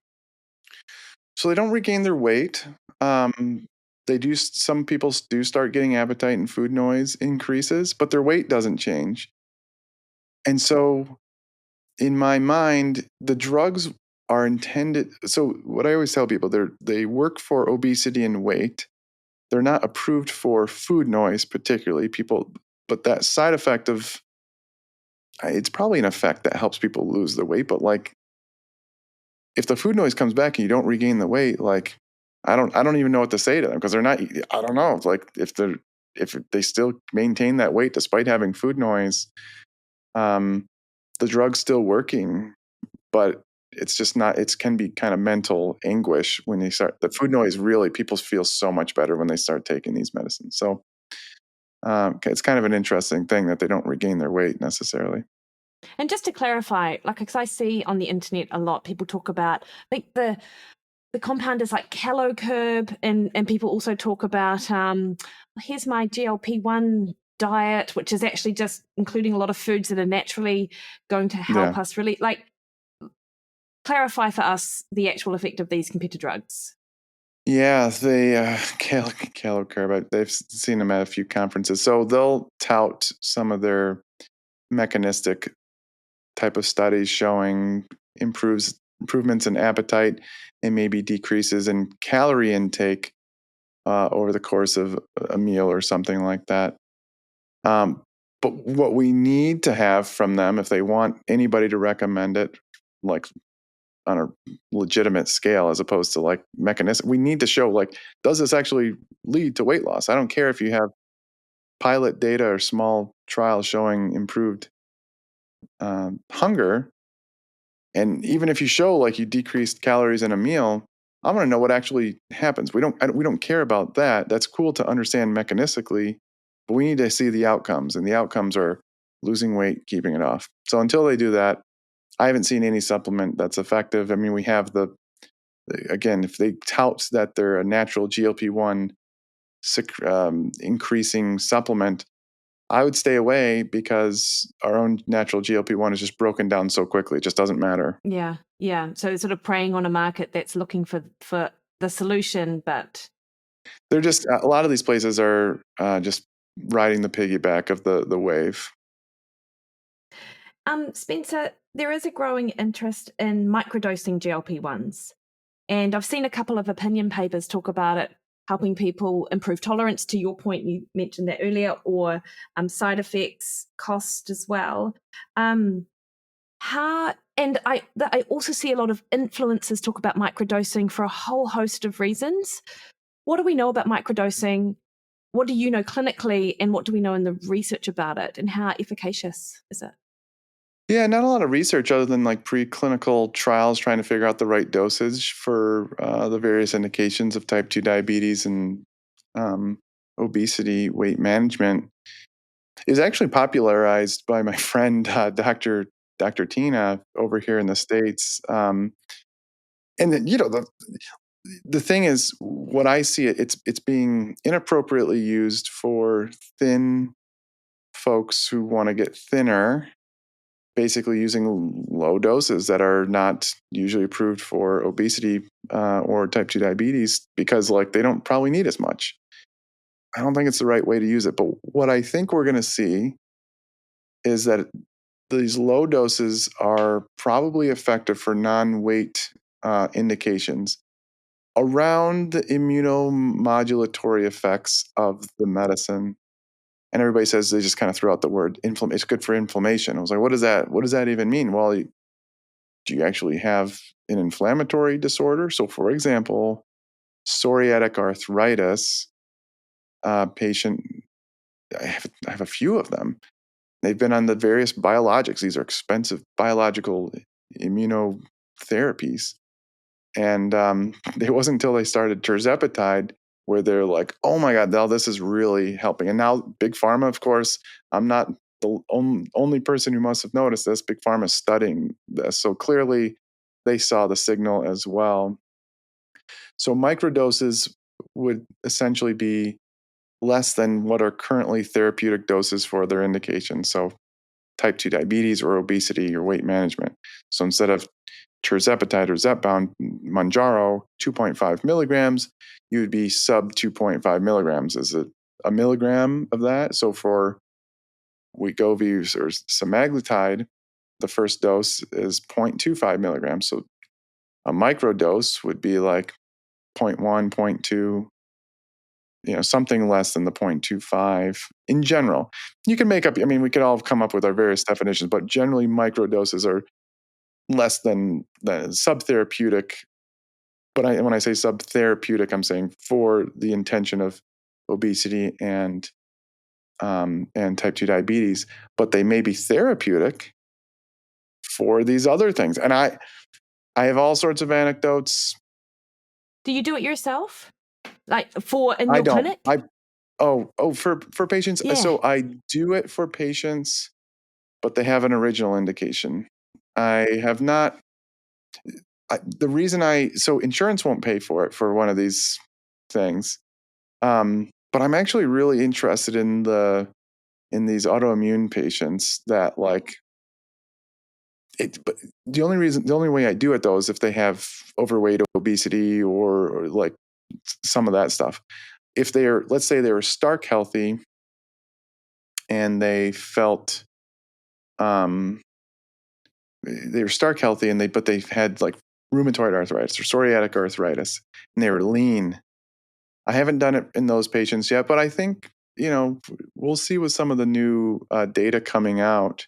So they don't regain their weight. They do. Some people do start getting appetite and food noise increases, but their weight doesn't change. And so, in my mind, the drugs are intended. So what I always tell people, they work for obesity and weight. They're not approved for food noise, particularly people. But that side effect of it's probably an effect that helps people lose the weight. But like, if the food noise comes back and you don't regain the weight, like I don't even know what to say to them because they're not. I don't know. It's like if they still maintain that weight despite having food noise, the drug's still working, but it's just not. It can be kind of mental anguish when they start. The food noise really people feel so much better when they start taking these medicines. So it's kind of an interesting thing that they don't regain their weight necessarily. And just to clarify, like, because I see on the internet a lot, people talk about like the compound is like CaloCurb, and people also talk about here's my GLP-1 diet, which is actually just including a lot of foods that are naturally going to help us really like clarify for us the actual effect of these compared to drugs. Yeah, they CaloCurb. They've seen them at a few conferences, so they'll tout some of their mechanistic type of studies showing improvements in appetite and maybe decreases in calorie intake over the course of a meal or something like that. But what we need to have from them, if they want anybody to recommend it, like on a legitimate scale as opposed to like mechanistic, we need to show like, does this actually lead to weight loss? I don't care if you have pilot data or small trials showing improved hunger. And even if you show like you decreased calories in a meal, I want to know what actually happens. We don't care about that. That's cool to understand mechanistically, but we need to see the outcomes, and the outcomes are losing weight, keeping it off. So until they do that, I haven't seen any supplement that's effective. I mean, we have again, if they tout that they're a natural GLP-1 increasing supplement, I would stay away because our own natural GLP-1 is just broken down so quickly. It just doesn't matter. Yeah. So sort of preying on a market that's looking for the solution, but they're just a lot of these places are just riding the piggyback of the wave. Spencer, there is a growing interest in microdosing GLP-1s, and I've seen a couple of opinion papers talk about it helping people improve tolerance, to your point, you mentioned that earlier, or side effects, cost as well. And I also see a lot of influencers talk about microdosing for a whole host of reasons. What do we know about microdosing? What do you know clinically, and what do we know in the research about it, and how efficacious is it? Yeah, not a lot of research other than like preclinical trials trying to figure out the right dosage for the various indications of type 2 diabetes and um, obesity, weight management. Is actually popularized by my friend Dr. Tina over here in the States. And then, the thing is, what I see it's being inappropriately used for thin folks who want to get thinner, basically using low doses that are not usually approved for obesity or type 2 diabetes because like they don't probably need as much. I don't think it's the right way to use it. But what I think we're going to see is that these low doses are probably effective for non-weight indications around the immunomodulatory effects of the medicine. And everybody says they just kind of throw out the word it's good for inflammation. I was like, what does that even mean? Well, do you actually have an inflammatory disorder? So, for example, psoriatic arthritis patient, I have a few of them. They've been on the various biologics. These are expensive biological immunotherapies. And it wasn't until they started tirzepatide where they're like, oh my God, now this is really helping. And now Big Pharma, of course, I'm not the only person who must have noticed this. Big Pharma is studying this. So clearly they saw the signal as well. So microdoses would essentially be less than what are currently therapeutic doses for their indications. So type 2 diabetes or obesity or weight management. So instead of tirzepatide or Zepbound, Mounjaro, 2.5 milligrams, you would be sub 2.5 milligrams. Is it a milligram of that? So for Wegovy or semaglutide, the first dose is 0.25 milligrams. So a micro dose would be like zero point 0.1, 0.2, something less than the 0.25 in general. You can make up, we could all come up with our various definitions, but generally micro doses are less than subtherapeutic. But when I say subtherapeutic, I'm saying for the intention of obesity and type 2 diabetes, but they may be therapeutic for these other things. And I have all sorts of anecdotes. Do you do it yourself? Like in I your don't. clinic? For patients. Yeah. So I do it for patients, but they have an original indication. I have not. The reason so insurance won't pay for it for one of these things. But I'm actually really interested in these autoimmune patients that like it. But the only way I do it though is if they have overweight, obesity, or like some of that stuff. If let's say they were stark healthy and they felt they were stark healthy but they had like rheumatoid arthritis or psoriatic arthritis and they were lean. I haven't done it in those patients yet, but I think, we'll see with some of the new data coming out.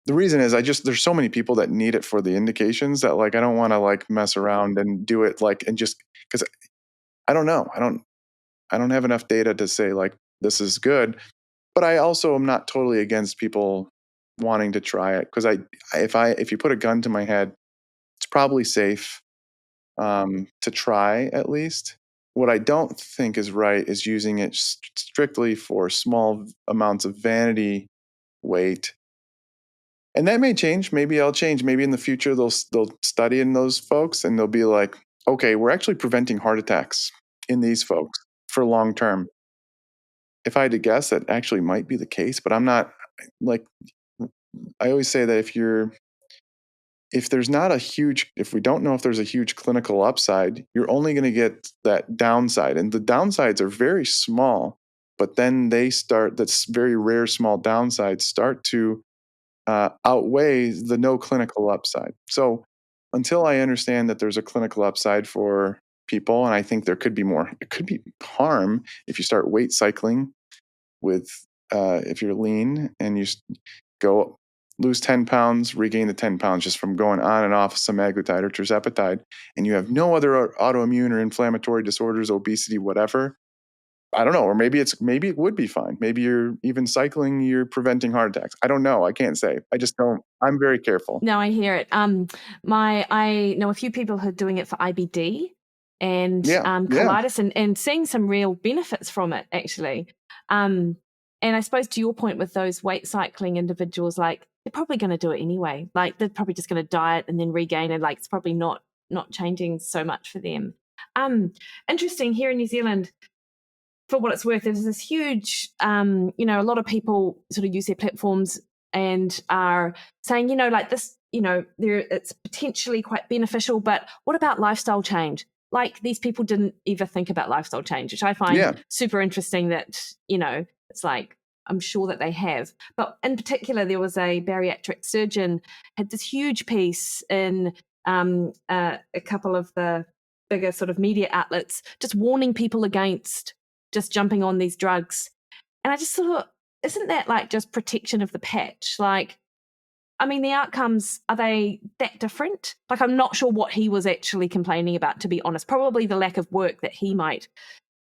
The reason is there's so many people that need it for the indications that like, I don't want to like mess around and do it like, and just because I don't know. I don't have enough data to say like, this is good, but I also am not totally against people wanting to try it. Cause if you put a gun to my head, it's probably safe to try at least. What I don't think is right is using it strictly for small amounts of vanity weight. And that may change. Maybe I'll change. Maybe in the future they'll study in those folks and they'll be like, okay, we're actually preventing heart attacks in these folks for long term. If I had to guess, that actually might be the case, but I'm not like I always say that if we don't know if there's a huge clinical upside, you're only going to get that downside. And the downsides are very small, but then that's very rare small downsides start to outweigh the no clinical upside. So until I understand that there's a clinical upside for people. And I think there could be more. It could be harm if you start weight cycling with, if you're lean and you go lose 10 pounds, regain the 10 pounds just from going on and off semaglutide or tirzepatide, and you have no other autoimmune or inflammatory disorders, obesity, whatever. I don't know. Or maybe it would be fine. Maybe you're even cycling, you're preventing heart attacks. I don't know. I can't say. I just don't. I'm very careful. No, I hear it. I know a few people who are doing it for IBD and colitis and seeing some real benefits from it, actually. And I suppose to your point with those weight cycling individuals, like they're probably going to do it anyway. Like they're probably just going to diet and then regain it. Like it's probably not changing so much for them. Interesting here in New Zealand. For what it's worth, there's this huge, a lot of people sort of use their platforms and are saying, like this, it's potentially quite beneficial, but what about lifestyle change? Like these people didn't ever think about lifestyle change, which I find super interesting that, it's like, I'm sure that they have. But in particular, there was a bariatric surgeon had this huge piece in a couple of the bigger sort of media outlets, just warning people against just jumping on these drugs. And I just thought, isn't that like just protection of the patch? Like, I mean, the outcomes, are they that different? Like, I'm not sure what he was actually complaining about, to be honest. Probably the lack of work that he might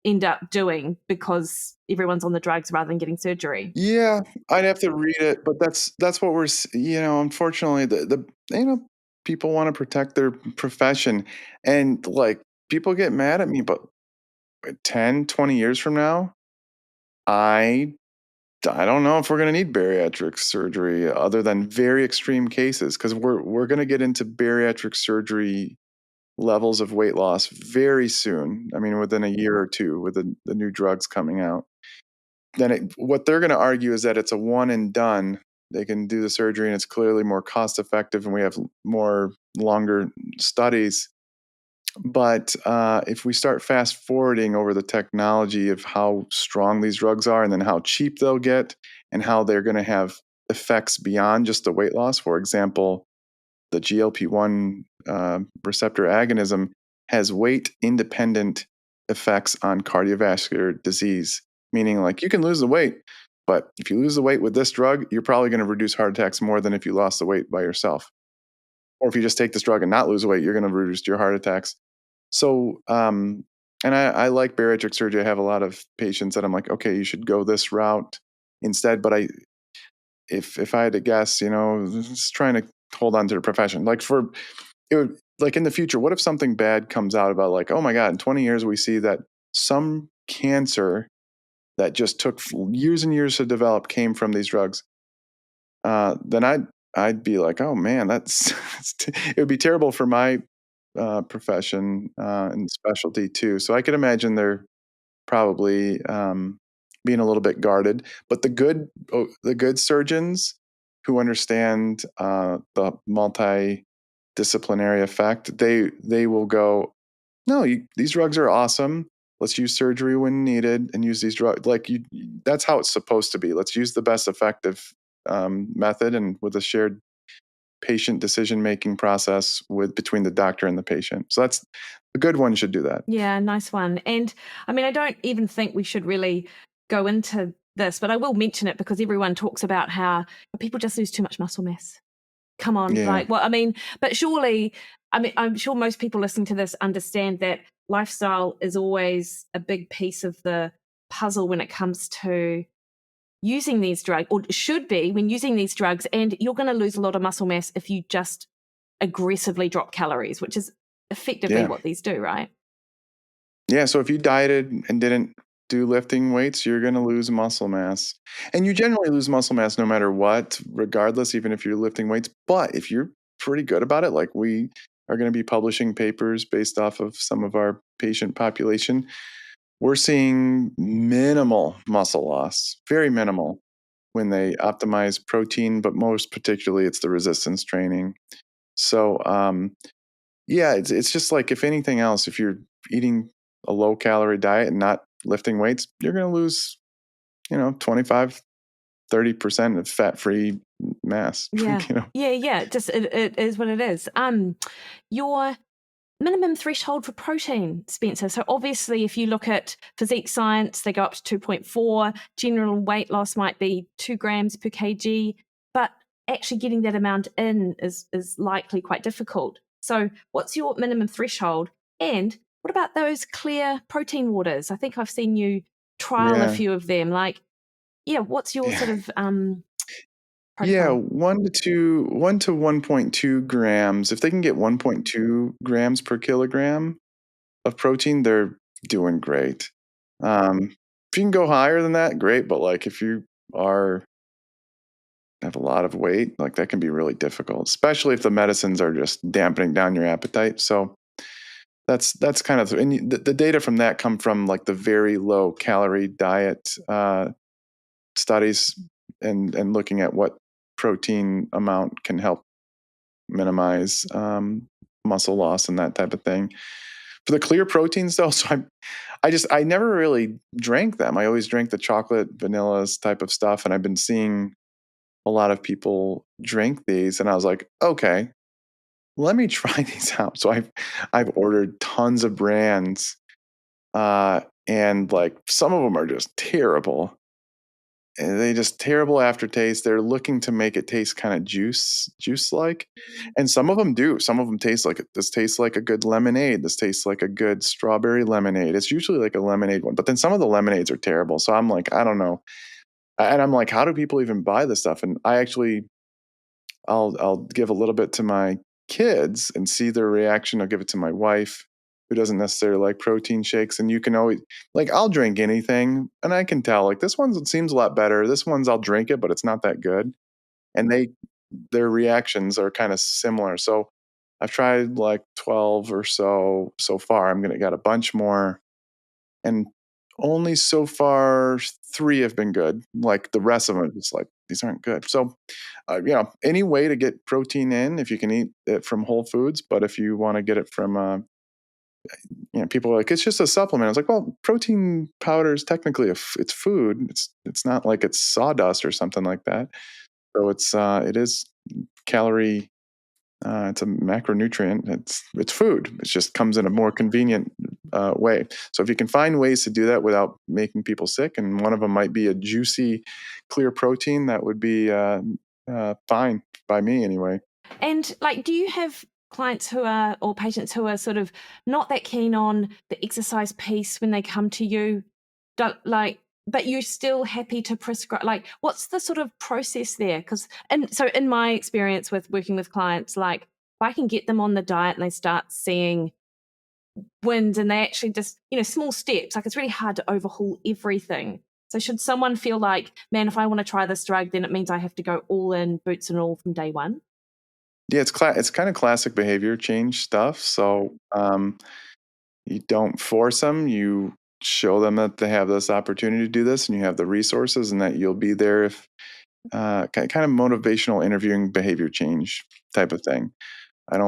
end up doing because everyone's on the drugs rather than getting surgery. Yeah, I'd have to read it, but that's what we're, unfortunately, the people want to protect their profession, and like people get mad at me, but 10, 20 years from now, I don't know if we're going to need bariatric surgery other than very extreme cases, because we're going to get into bariatric surgery levels of weight loss very soon. I mean, within a year or two, with the new drugs coming out. Then what they're going to argue is that it's a one and done. They can do the surgery and it's clearly more cost effective, and we have more longer studies. But if we start fast forwarding over the technology of how strong these drugs are, and then how cheap they'll get, and how they're going to have effects beyond just the weight loss, for example, the GLP-1 receptor agonism has weight independent effects on cardiovascular disease, meaning like you can lose the weight, but if you lose the weight with this drug, you're probably going to reduce heart attacks more than if you lost the weight by yourself. Or if you just take this drug and not lose weight, you're going to reduce your heart attacks. So, and I like bariatric surgery. I have a lot of patients that I'm like, okay, you should go this route instead. But if I had to guess, just trying to hold on to the profession. Like like in the future, what if something bad comes out about like, oh my God, in 20 years we see that some cancer that just took years and years to develop came from these drugs? Then I'd be like, oh man, it would be terrible for my profession and specialty too. So I could imagine they're probably being a little bit guarded. But the good surgeons who understand the multidisciplinary effect, they will go, no, these drugs are awesome. Let's use surgery when needed and use these drugs. That's how it's supposed to be. Let's use the best effective method, and with a shared patient decision-making process between the doctor and the patient. So that's a good one, should do that. Yeah, nice one. And I mean, I don't even think we should really go into this, but I will mention it because everyone talks about how people just lose too much muscle mass. Come on, Yeah. but surely, I mean, I'm sure most people listening to this understand that lifestyle is always a big piece of the puzzle when it comes to using these drugs, or should be when using these drugs, and you're going to lose a lot of muscle mass if you just aggressively drop calories, which is effectively what these do, right? Yeah, so if you dieted and didn't do lifting weights, you're going to lose muscle mass. And you generally lose muscle mass no matter what, regardless, even if you're lifting weights. But if you're pretty good about it, like we are going to be publishing papers based off of some of our patient population, we're seeing minimal muscle loss, very minimal, when they optimize protein, but most particularly it's the resistance training. So, yeah, it's just like, if anything else, if you're eating a low calorie diet and not lifting weights, you're going to lose, 25, 30% of fat-free mass. Yeah. Yeah. Just it is what it is. Your minimum threshold for protein, Spencer? So obviously, if you look at physique science, they go up to 2.4. General weight loss might be 2 grams per kg, but actually getting that amount in is likely quite difficult. So what's your minimum threshold? And what about those clear protein waters? I think I've seen you trial a Yeah. few of them. Like, yeah, what's your sort Yeah. of Yeah, protocol? 1 to 1.2 grams. If they can get 1.2 grams per kilogram of protein, they're doing great. If you can go higher than that, great. But like if you are have a lot of weight, like that can be really difficult, especially if the medicines are just dampening down your appetite. So that's kind of and the data from that come from like the very low calorie diet studies and looking at what protein amount can help minimize muscle loss and that type of thing. For the clear proteins, though, I never really drank them. I always drank the chocolate, vanillas type of stuff, and I've been seeing a lot of people drink these, and I was like, okay, let me try these out. So I've ordered tons of brands, and like some of them are just terrible. And they just terrible aftertaste. They're looking to make it taste kind of juice like, and some of them do. Some of them taste like this tastes like a good lemonade. This tastes like a good strawberry lemonade. It's usually like a lemonade one, but then some of the lemonades are terrible. So I'm like, I don't know, and I'm like, how do people even buy this stuff? And I'll give a little bit to my kids and see their reaction. I'll give it to my wife, who doesn't necessarily like protein shakes. And you can always like I'll drink anything, and I can tell like this one seems a lot better. This one's I'll drink it, but it's not that good. And their reactions are kind of similar. So I've tried like 12 or so far. I'm gonna got a bunch more, and only so far 3 have been good. Like the rest of them are just like these aren't good. So any way to get protein in if you can eat it from whole foods, but if you want to get it from, people are like, it's just a supplement. I was like, well, protein powder is technically it's food. It's not like it's sawdust or something like that. So it is calorie. It's a macronutrient. It's food. It just comes in a more convenient way. So if you can find ways to do that without making people sick, and one of them might be a juicy, clear protein, that would be fine by me anyway. And like, do you have clients who are, or patients who are sort of not that keen on the exercise piece when they come to you? Don't like, but you're still happy to prescribe? Like, what's the sort of process there? Because, and so in my experience with working with clients, like, if I can get them on the diet and they start seeing wins and they actually just, small steps, like it's really hard to overhaul everything. So should someone feel like, man, if I want to try this drug, then it means I have to go all in, boots and all from day one? Yeah, it's kind of classic behavior change stuff. So you don't force them. You show them that they have this opportunity to do this, and you have the resources, and that you'll be there if kind of motivational interviewing behavior change type of thing. I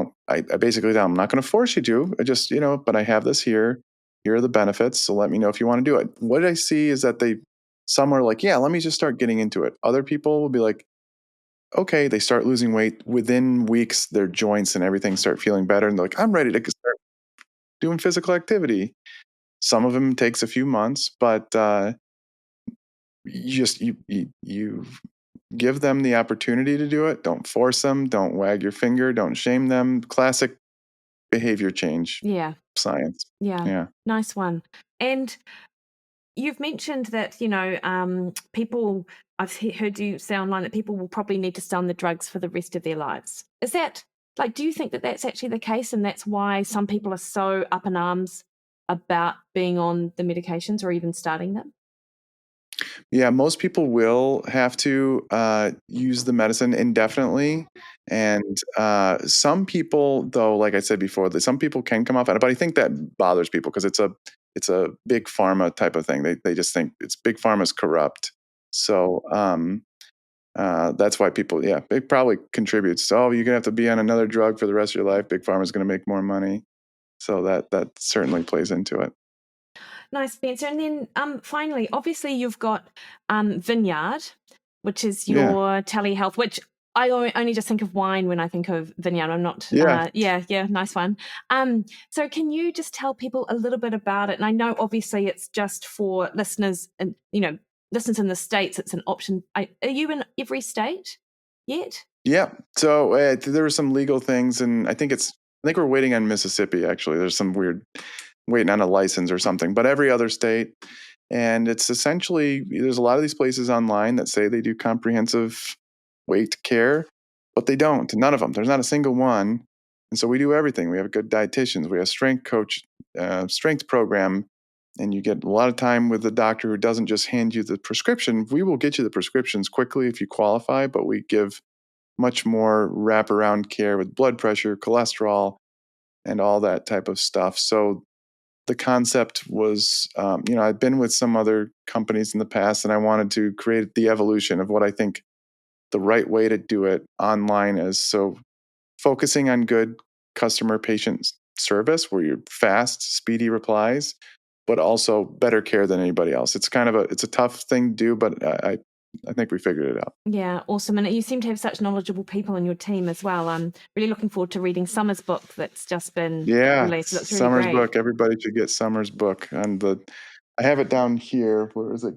basically tell them, I'm not going to force you to. I just, but I have this here. Here are the benefits. So let me know if you want to do it. What I see is that some are like, yeah, let me just start getting into it. Other people will be like, okay, they start losing weight within weeks. Their joints and everything start feeling better. And they're like, I'm ready to start doing physical activity. Some of them takes a few months, but you give them the opportunity to do it. Don't force them. Don't wag your finger. Don't shame them. Classic behavior change Yeah. science. Yeah. Yeah. Nice one. And you've mentioned that, people, I've heard you say online that people will probably need to stay on the drugs for the rest of their lives. Is that, like, do you think that that's actually the case and that's why some people are so up in arms about being on the medications or even starting them? Yeah, most people will have to use the medicine indefinitely. And some people, though, like I said before, that some people can come off on it, but I think that bothers people because it's a big pharma type of thing. They just think it's big pharma's corrupt. So that's why people, yeah, it probably contributes. Oh, you're gonna have to be on another drug for the rest of your life. Big pharma's gonna make more money. So that certainly plays into it. Nice, Spencer. And then finally, obviously, you've got Vineyard, which is Yeah. your telehealth, which I only just think of wine when I think of vineyard. I'm not. Yeah. Nice one. So can you just tell people a little bit about it? And I know obviously it's just for listeners, and listeners in the States. It's an option. Are you in every state yet? Yeah. So there were some legal things, and I think we're waiting on Mississippi. Actually, there's some weird waiting on a license or something. But every other state, and it's essentially there's a lot of these places online that say they do comprehensive weight care, but they don't. None of them. There's not a single one. And so we do everything. We have good dietitians. We have strength coach, strength program, and you get a lot of time with the doctor who doesn't just hand you the prescription. We will get you the prescriptions quickly if you qualify, but we give much more wraparound care with blood pressure, cholesterol, and all that type of stuff. So the concept was, I've been with some other companies in the past, and I wanted to create the evolution of what I think the right way to do it online is. So focusing on good customer patient service where you're fast, speedy replies, but also better care than anybody else. It's it's a tough thing to do, but I think we figured it out. Yeah, awesome. And you seem to have such knowledgeable people in your team as well. I'm really looking forward to reading Summer's book that's just been released. It looks really Summer's great. book. Everybody should get Summer's book. And I have it down here. Where is it?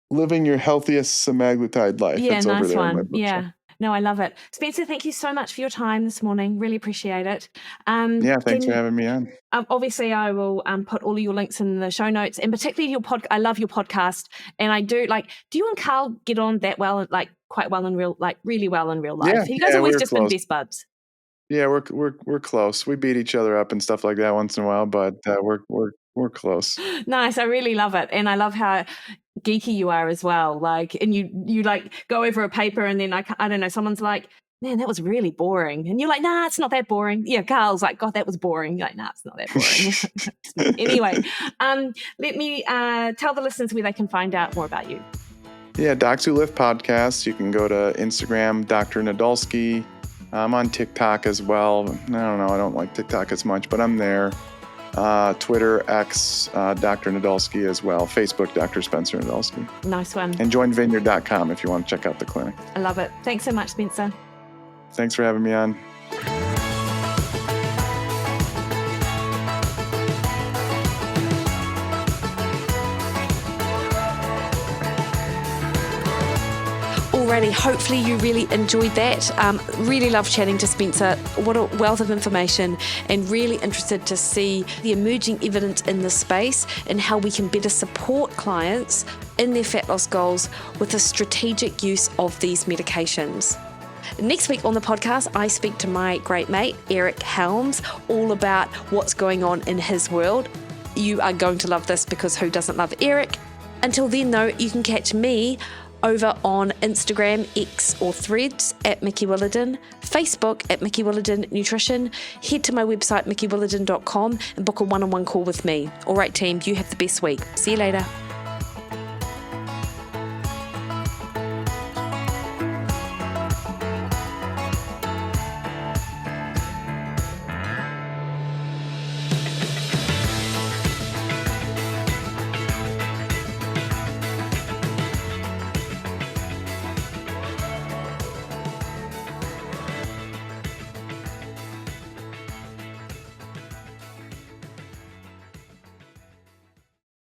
Living Your Healthiest Semaglutide Life. Yeah, it's nice over there one. in my bookshelf. Yeah. No, I love it. Spencer, thank you so much for your time this morning. Really appreciate it. Thanks for having me on. Obviously, I will put all of your links in the show notes, and particularly your podcast. I love your podcast, and I do you and Carl get on that well, quite well in really well in real life? Yeah, you guys always just close. been best buds. Yeah, we're close. We beat each other up and stuff like that once in a while, but we're close. Nice. I really love it, and I love how geeky you are as well. And you go over a paper, and then I don't know, someone's like, man, that was really boring. And you're like, nah, it's not that boring. Yeah, Carl's like, God, that was boring. You're like, nah, it's not that boring. Anyway, let me tell the listeners where they can find out more about you. Yeah, Docs Who Lift podcast. You can go to Instagram, Dr. Nadolski. I'm on TikTok as well. I don't know, I don't like TikTok as much, but I'm there. Twitter, X, Dr. Nadolski as well. Facebook, Dr. Spencer Nadolski. Nice one. And joinvineyard.com if you want to check out the clinic. I love it. Thanks so much, Spencer. Thanks for having me on. Alrighty, hopefully you really enjoyed that. Really love chatting to Spencer. What a wealth of information, and really interested to see the emerging evidence in this space and how we can better support clients in their fat loss goals with the strategic use of these medications. Next week on the podcast, I speak to my great mate, Eric Helms, all about what's going on in his world. You are going to love this, because who doesn't love Eric? Until then, though, you can catch me over on Instagram, X or Threads at Mikki Williden, Facebook at Mikki Williden Nutrition. Head to my website, MikkiWilliden.com, and book a one-on-one call with me. All right, team, you have the best week. See you later.